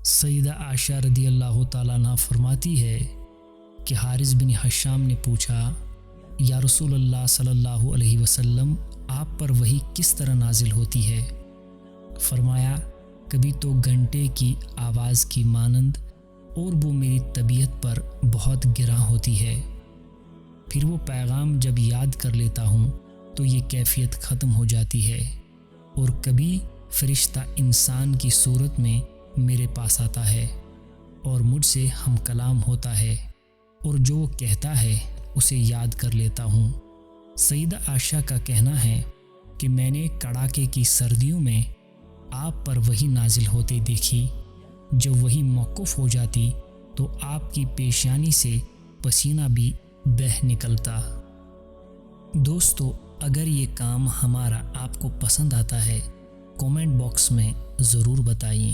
سیدہ عائشہ رضی اللہ تعالیٰ عنہ فرماتی ہے کہ حارث بن حشام نے پوچھا، یا رسول اللہ صلی اللہ علیہ وسلم، آپ پر وحی کس طرح نازل ہوتی ہے؟ فرمایا، کبھی تو گھنٹے کی آواز کی مانند، اور وہ میری طبیعت پر بہت گراں ہوتی ہے۔ پھر وہ پیغام جب یاد کر لیتا ہوں تو یہ کیفیت ختم ہو جاتی ہے، اور کبھی فرشتہ انسان کی صورت میں میرے پاس آتا ہے اور مجھ سے ہم کلام ہوتا ہے، اور جو وہ کہتا ہے اسے یاد کر لیتا ہوں۔ سیدہ عائشہ کا کہنا ہے کہ میں نے کڑاکے کی سردیوں میں آپ پر وحی نازل ہوتے دیکھی۔ جب وحی موقوف ہو جاتی تو آپ کی پیشانی سے پسینہ بھی بہہ نکلتا۔ دوستو، اگر یہ کام ہمارا آپ کو پسند آتا ہے، کومنٹ باکس میں ضرور بتائیے۔